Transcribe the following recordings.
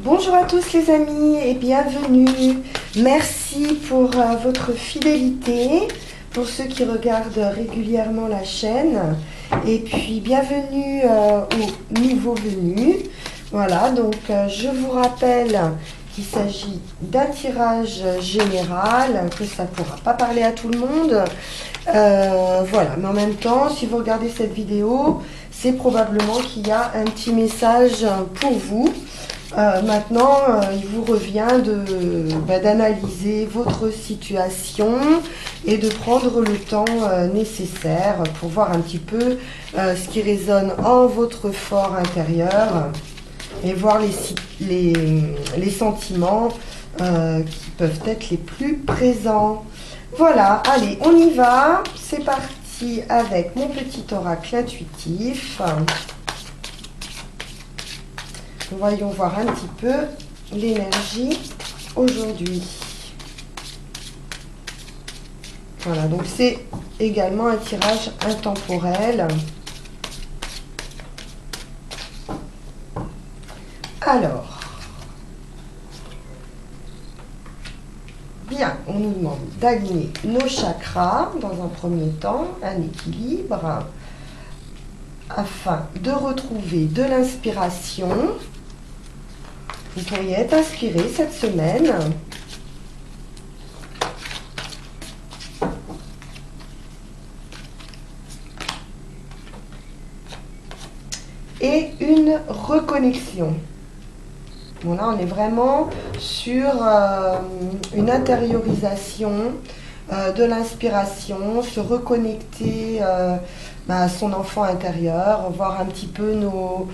Bonjour à tous les amis et bienvenue. Merci pour votre fidélité, pour ceux qui regardent régulièrement la chaîne. Et puis bienvenue aux nouveaux venus. Voilà, donc je vous rappelle qu'il s'agit d'un tirage général, que ça ne pourra pas parler à tout le monde. Voilà, mais en même temps, si vous regardez cette vidéo, c'est probablement qu'il y a un petit message pour vous. Maintenant, il vous revient d'analyser votre situation et de prendre le temps nécessaire pour voir un petit peu ce qui résonne en votre fort intérieur et voir les sentiments qui peuvent être les plus présents. Voilà, allez, on y va. C'est parti avec mon petit oracle intuitif. Voyons voir un petit peu l'énergie aujourd'hui. Voilà, donc c'est également un tirage intemporel. Alors, bien, on nous demande d'aligner nos chakras dans un premier temps, un équilibre, afin de retrouver de l'inspiration. Vous pourriez être inspiré cette semaine. Et une reconnexion. Bon, là, on est vraiment sur une intériorisation de l'inspiration, se reconnecter à son enfant intérieur, voir un petit peu nos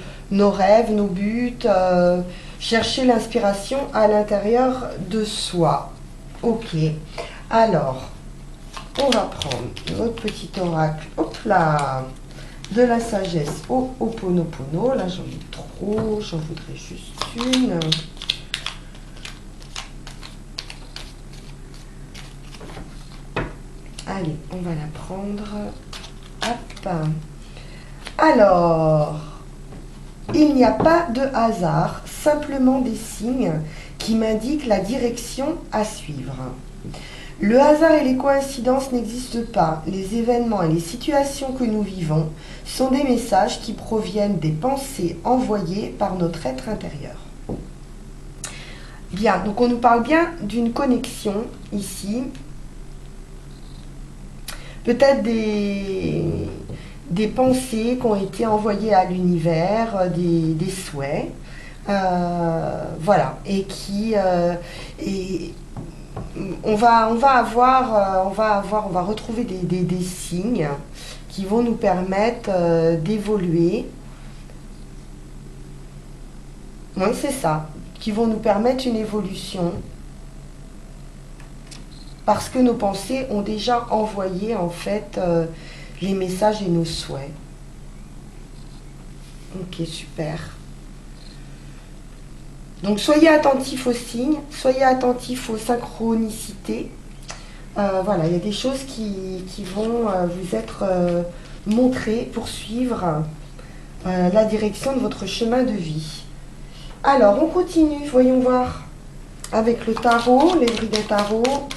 rêves, nos buts, chercher l'inspiration à l'intérieur de soi. Ok, alors, on va prendre notre petit oracle, hop là, de la sagesse au Ho'oponopono. Là, j'en ai trop, j'en voudrais juste une. Allez, on va la prendre. Hop. Alors, il n'y a pas de hasard, simplement des signes qui m'indiquent la direction à suivre. Le hasard et les coïncidences n'existent pas. Les événements et les situations que nous vivons sont des messages qui proviennent des pensées envoyées par notre être intérieur. Bien, donc on nous parle bien d'une connexion ici. Peut-être des pensées qui ont été envoyées à l'univers, des souhaits. Voilà, et qui... on va retrouver des signes qui vont nous permettre d'évoluer. Oui, c'est ça, qui vont nous permettre une évolution parce que nos pensées ont déjà envoyé en fait les messages et nos souhaits. Ok, super. Donc soyez attentifs aux signes, soyez attentifs aux synchronicités. Voilà, il y a des choses qui vont vous être montrées pour suivre la direction de votre chemin de vie. Alors, on continue, voyons voir avec le tarot, les grilles des tarots.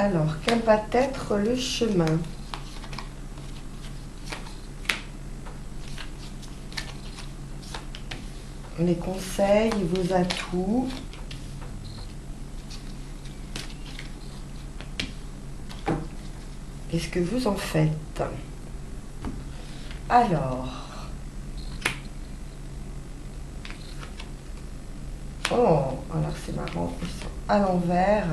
Alors, quel va être le chemin? Les conseils, vos atouts. Qu'est-ce que vous en faites? Alors. Oh, alors c'est marrant, ils sont à l'envers.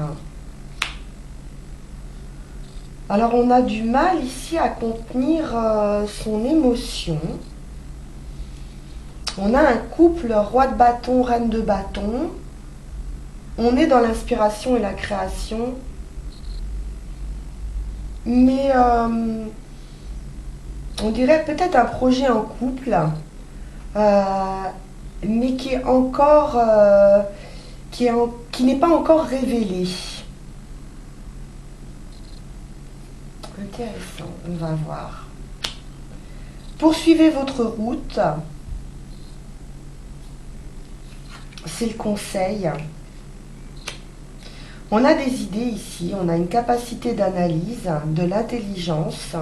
Alors on a du mal ici à contenir son émotion. On a un couple roi de bâton, reine de bâton. On est dans l'inspiration et la création. mais on dirait peut-être un projet en couple, mais qui est encore, qui n'est pas encore révélé. Intéressant, on va voir. Poursuivez votre route. C'est le conseil. On a des idées ici, on a une capacité d'analyse, de l'intelligence.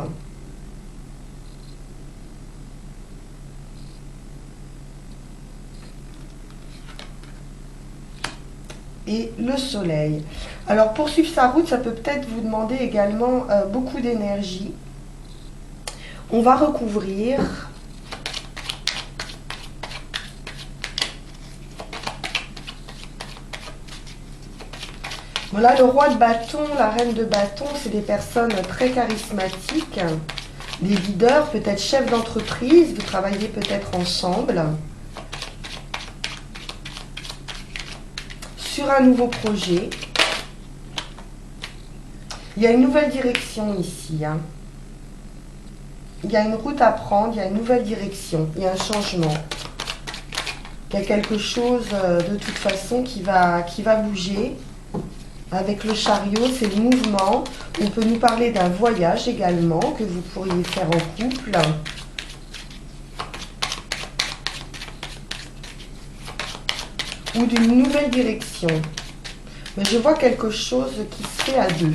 Et le soleil. Alors pour suivre sa route, ça peut peut-être vous demander également beaucoup d'énergie. On va recouvrir. Voilà, le roi de bâton, la reine de bâton, c'est des personnes très charismatiques, des leaders, peut-être chefs d'entreprise, vous travaillez peut-être ensemble sur un nouveau projet. Il y a une nouvelle direction ici. Hein. Il y a une route à prendre, il y a une nouvelle direction, il y a un changement. Il y a quelque chose de toute façon qui va bouger. Avec le chariot, c'est le mouvement. On peut nous parler d'un voyage également que vous pourriez faire en couple. Ou d'une nouvelle direction. Mais je vois quelque chose qui se fait à deux.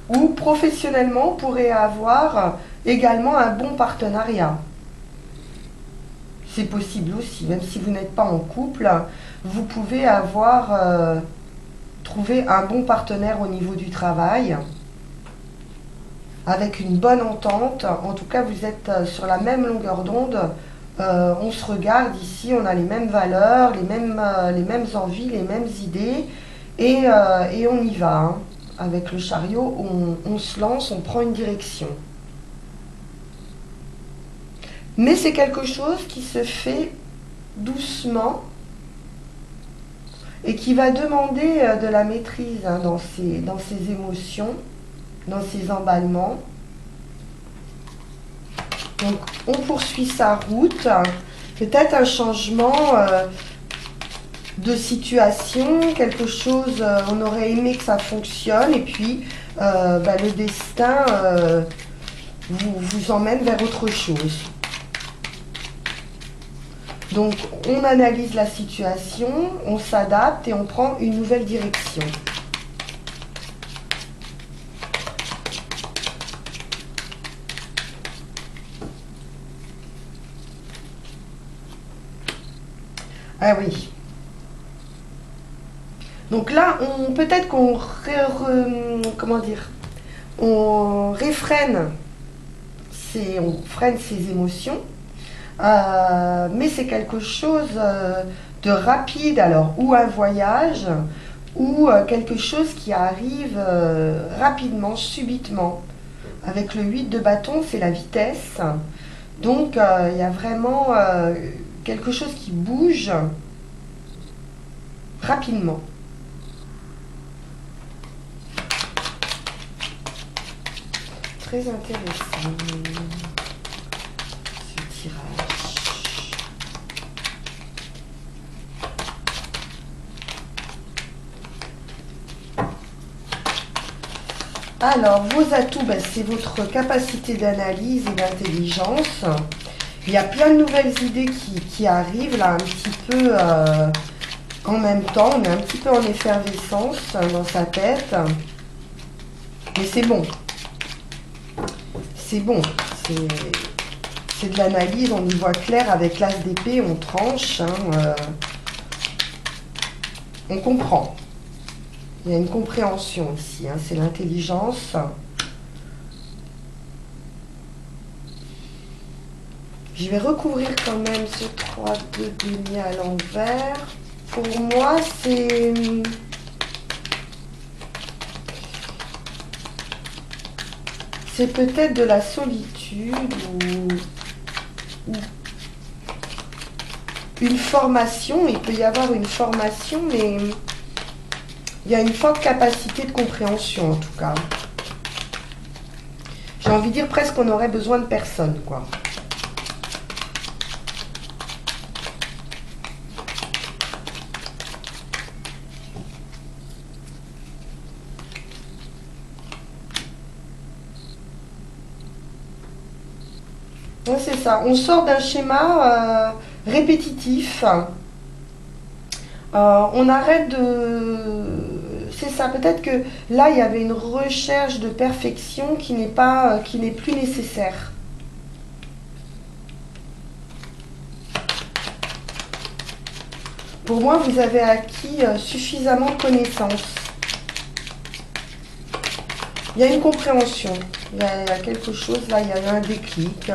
Ou professionnellement, on pourrait avoir également un bon partenariat. C'est possible aussi, même si vous n'êtes pas en couple, vous pouvez avoir trouvé un bon partenaire au niveau du travail, avec une bonne entente. En tout cas, vous êtes sur la même longueur d'onde. On se regarde ici, on a les mêmes valeurs, les mêmes envies, les mêmes idées, et on y va. Hein. Avec le chariot, on se lance, on prend une direction. Mais c'est quelque chose qui se fait doucement et qui va demander de la maîtrise hein, dans ses émotions, dans ses emballements. Donc on poursuit sa route, peut-être un changement de situation, quelque chose, on aurait aimé que ça fonctionne et puis le destin vous emmène vers autre chose. Donc on analyse la situation, on s'adapte et on prend une nouvelle direction. Ah oui. Donc là, peut-être qu'on on réfrène, on freine ses émotions, mais c'est quelque chose de rapide, alors ou un voyage, ou quelque chose qui arrive rapidement, subitement. Avec le 8 de bâton, c'est la vitesse. Donc il y a vraiment quelque chose qui bouge rapidement. Très intéressant ce tirage. Alors, vos atouts, c'est votre capacité d'analyse et d'intelligence. Il y a plein de nouvelles idées qui arrivent là un petit peu en même temps. On est un petit peu en effervescence dans sa tête. Mais c'est bon. C'est bon, c'est de l'analyse, on y voit clair avec l'as d'épée, on tranche, hein, on comprend. Il y a une compréhension ici, hein, c'est l'intelligence. Je vais recouvrir quand même ce 3 de denier à l'envers. Pour moi, c'est c'est peut-être de la solitude ou une formation. Il peut y avoir une formation, mais il y a une forte capacité de compréhension en tout cas. J'ai envie de dire presque qu'on aurait besoin de personne, quoi. Ouais, c'est ça. On sort d'un schéma répétitif. On arrête de... C'est ça, peut-être que là, il y avait une recherche de perfection qui n'est pas, qui n'est plus nécessaire. Pour moi, vous avez acquis suffisamment de connaissances. Il y a une compréhension. Il y a quelque chose, là, il y a eu un déclic.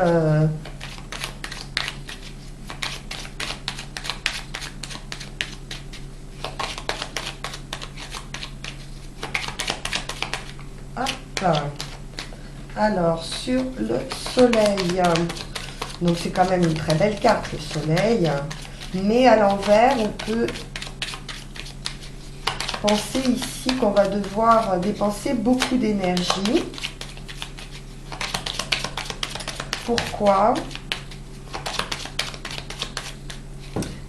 Alors, sur le soleil, donc c'est quand même une très belle carte, le soleil, mais à l'envers, on peut penser ici qu'on va devoir dépenser beaucoup d'énergie. Pourquoi?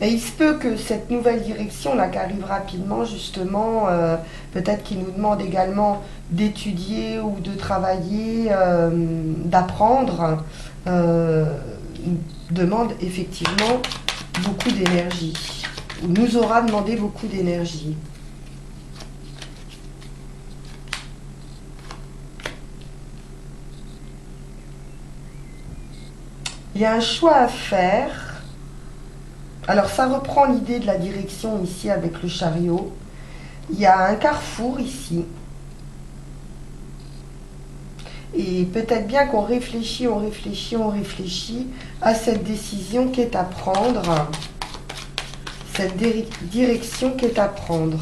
Et il se peut que cette nouvelle direction là qui arrive rapidement, justement, peut-être qu'il nous demande également d'étudier ou de travailler, d'apprendre, demande effectivement beaucoup d'énergie, ou nous aura demandé beaucoup d'énergie. Il y a un choix à faire. Alors ça reprend l'idée de la direction ici avec le chariot. Il y a un carrefour ici. Et peut-être bien qu'on réfléchit, on réfléchit, on réfléchit à cette décision qui est à prendre. Cette direction qui est à prendre.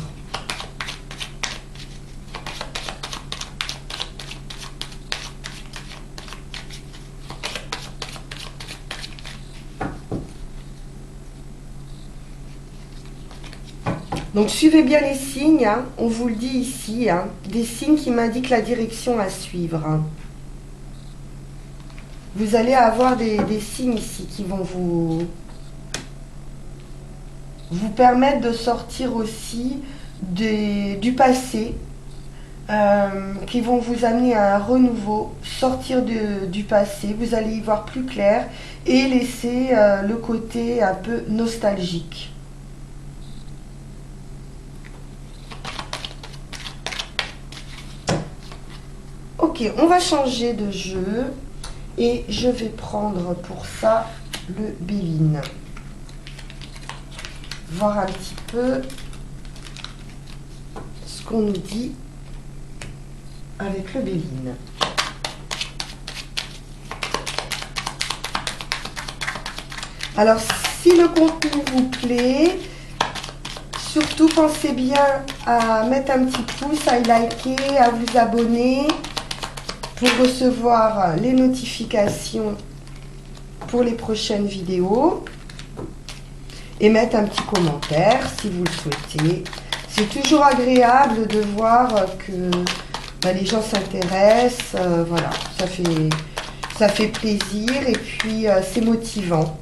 Donc suivez bien les signes, hein, on vous le dit ici, hein, des signes qui m'indiquent la direction à suivre. Hein. Vous allez avoir des signes ici qui vont vous permettre de sortir aussi du passé, qui vont vous amener à un renouveau, sortir du passé, vous allez y voir plus clair et laisser le côté un peu nostalgique. Ok, on va changer de jeu et je vais prendre pour ça le Béline. Voir un petit peu ce qu'on nous dit avec le Béline. Alors, si le contenu vous plaît, surtout pensez bien à mettre un petit pouce, à liker, à vous abonner pour recevoir les notifications pour les prochaines vidéos et mettre un petit commentaire si vous le souhaitez. C'est toujours agréable de voir que les gens s'intéressent, voilà, ça fait plaisir et puis c'est motivant.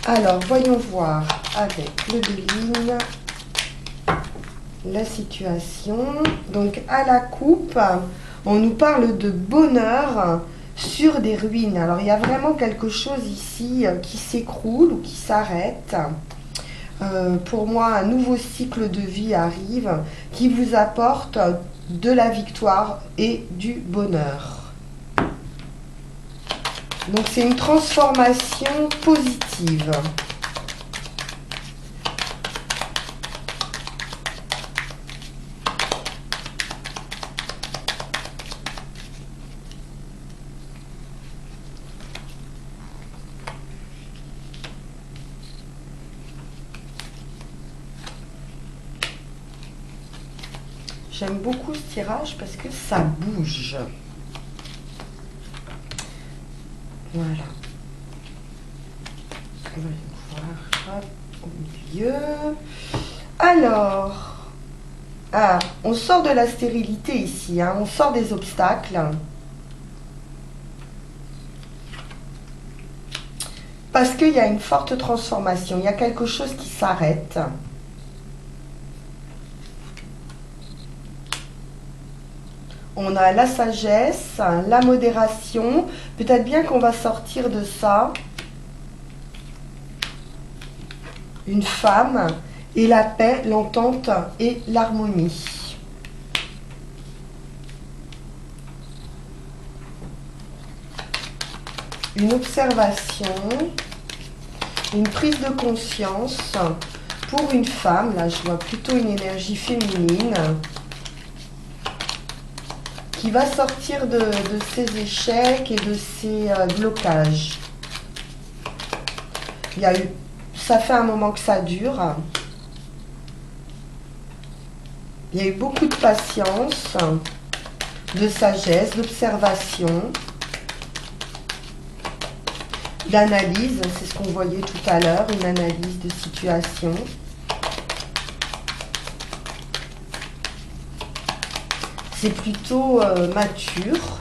Alors, voyons voir avec le Béline la situation. Donc à la coupe, on nous parle de bonheur sur des ruines. Alors il y a vraiment quelque chose ici qui s'écroule ou qui s'arrête. Pour moi, un nouveau cycle de vie arrive qui vous apporte de la victoire et du bonheur. Donc c'est une transformation positive. J'aime beaucoup ce tirage parce que ça bouge. Voilà. On va voir au milieu. Alors, on sort de la stérilité ici, hein, on sort des obstacles. Parce qu'il y a une forte transformation, il y a quelque chose qui s'arrête. On a la sagesse, la modération. Peut-être bien qu'on va sortir de ça. Une femme et la paix, l'entente et l'harmonie. Une observation, une prise de conscience pour une femme. Là, je vois plutôt une énergie féminine qui va sortir de ses échecs et de ses blocages. Il y a eu, ça fait un moment que ça dure. Il y a eu beaucoup de patience, de sagesse, d'observation, d'analyse. C'est ce qu'on voyait tout à l'heure, une analyse de situation. C'est plutôt mature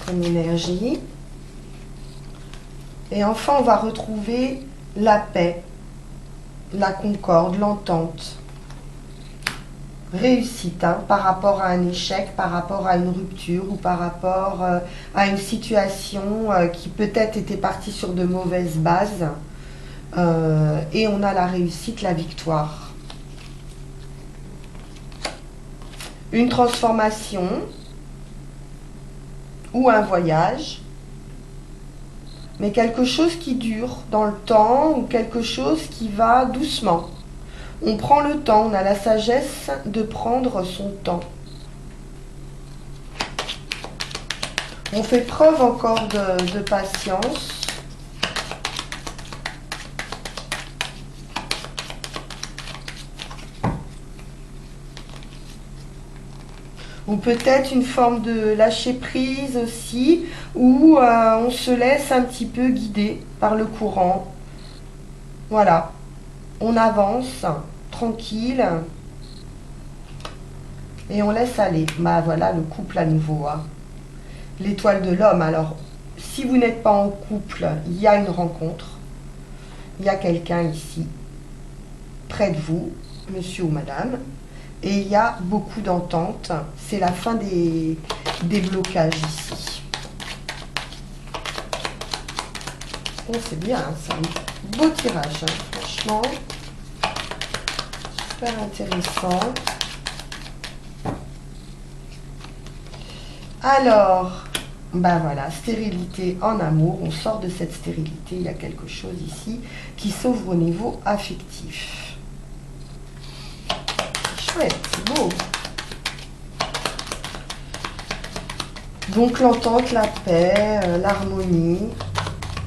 comme énergie. Et enfin, on va retrouver la paix, la concorde, l'entente. Réussite, hein, par rapport à un échec, par rapport à une rupture ou par rapport à une situation qui peut-être était partie sur de mauvaises bases. Et on a la réussite, la victoire. Une transformation ou un voyage, mais quelque chose qui dure dans le temps ou quelque chose qui va doucement. On prend le temps, on a la sagesse de prendre son temps. On fait preuve encore de patience. Ou peut-être une forme de lâcher prise aussi, où on se laisse un petit peu guider par le courant. Voilà, on avance tranquille et on laisse aller. Bah voilà le couple à nouveau, hein. L'étoile de l'homme. Alors, si vous n'êtes pas en couple, il y a une rencontre. Il y a quelqu'un ici, près de vous, monsieur ou madame. Et il y a beaucoup d'entente. C'est la fin des blocages ici. Bon, c'est bien, hein, c'est un beau tirage, hein, franchement. Super intéressant. Alors, ben voilà, stérilité en amour. On sort de cette stérilité. Il y a quelque chose ici qui s'ouvre au niveau affectif. Chouette, c'est beau. Donc l'entente, la paix, l'harmonie,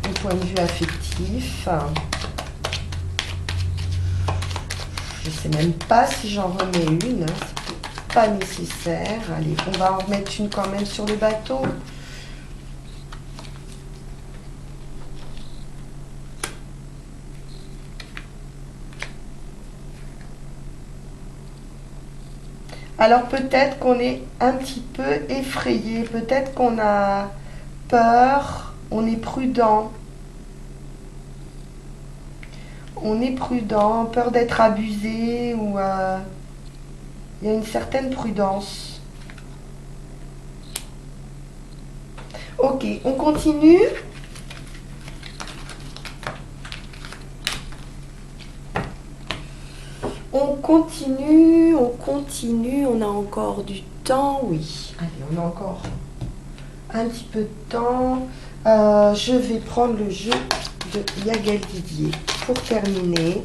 du point de vue affectif. Je ne sais même pas si j'en remets une. C'est pas nécessaire. Allez, on va en remettre une quand même sur le bateau. Alors peut-être qu'on est un petit peu effrayé, peut-être qu'on a peur, on est prudent. On est prudent, peur d'être abusé ou il y a une certaine prudence. Ok, on continue. On continue, on a encore du temps, oui. Allez, on a encore un petit peu de temps. Je vais prendre le jeu de Yael Didier pour terminer.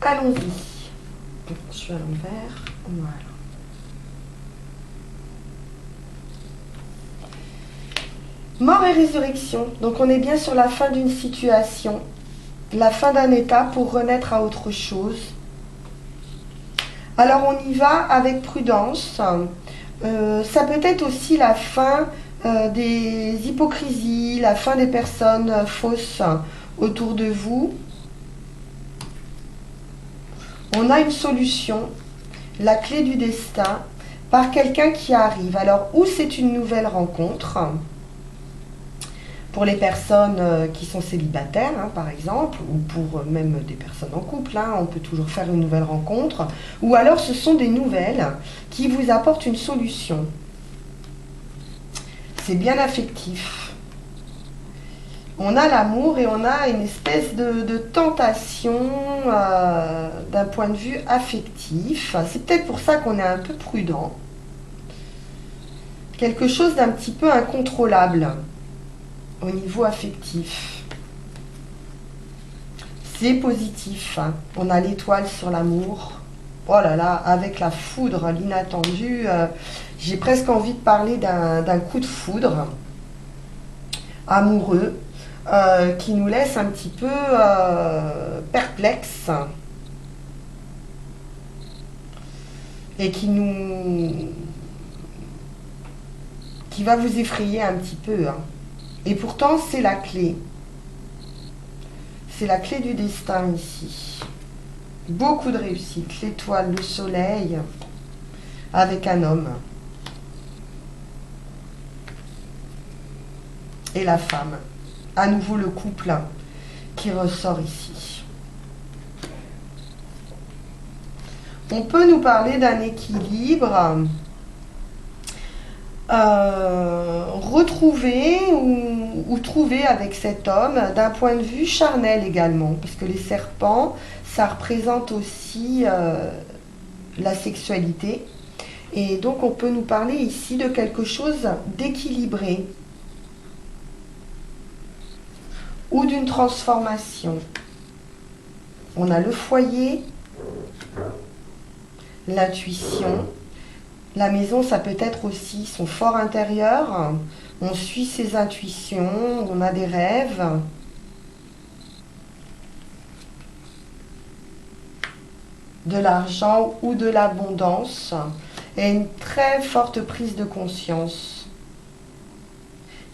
Allons-y. Je suis à l'envers. Voilà. Mort et résurrection. Donc on est bien sur la fin d'une situation, la fin d'un état pour renaître à autre chose. Alors on y va avec prudence. Ça peut être aussi la fin des hypocrisies, la fin des personnes fausses autour de vous. On a une solution, la clé du destin, par quelqu'un qui arrive. Alors, ou c'est une nouvelle rencontre, pour les personnes qui sont célibataires, hein, par exemple, ou pour même des personnes en couple, hein, on peut toujours faire une nouvelle rencontre, ou alors ce sont des nouvelles qui vous apportent une solution. C'est bien affectif. On a l'amour et on a une espèce de tentation d'un point de vue affectif. C'est peut-être pour ça qu'on est un peu prudent. Quelque chose d'un petit peu incontrôlable au niveau affectif. C'est positif. Hein. On a l'étoile sur l'amour. Oh là là, avec la foudre, l'inattendu. J'ai presque envie de parler d'un coup de foudre amoureux. Qui nous laisse un petit peu perplexes et qui va vous effrayer un petit peu. Hein. Et pourtant, c'est la clé. C'est la clé du destin ici. Beaucoup de réussite. L'étoile, le soleil, avec un homme. Et la femme. À nouveau le couple qui ressort ici. On peut nous parler d'un équilibre retrouvé ou trouvé avec cet homme d'un point de vue charnel également, parce que les serpents, ça représente aussi la sexualité. Et donc on peut nous parler ici de quelque chose d'équilibré. Ou d'une transformation. On a le foyer, l'intuition. La maison, ça peut être aussi son fort intérieur. On suit ses intuitions, on a des rêves. De l'argent ou de l'abondance. Et une très forte prise de conscience.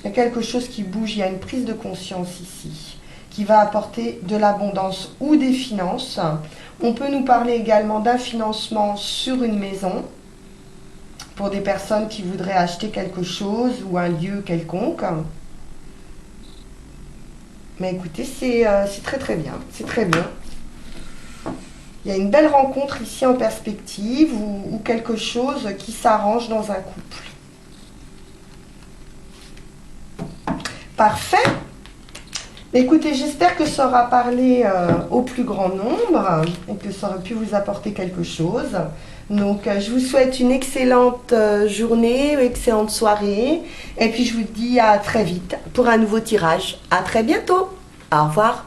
Il y a quelque chose qui bouge, il y a une prise de conscience ici, qui va apporter de l'abondance ou des finances. On peut nous parler également d'un financement sur une maison, pour des personnes qui voudraient acheter quelque chose ou un lieu quelconque. Mais écoutez, c'est très très bien, c'est très bien. Il y a une belle rencontre ici en perspective ou quelque chose qui s'arrange dans un couple. Parfait. Écoutez, j'espère que ça aura parlé au plus grand nombre et que ça aura pu vous apporter quelque chose. Donc, je vous souhaite une excellente journée, une excellente soirée. Et puis, je vous dis à très vite pour un nouveau tirage. À très bientôt. Au revoir.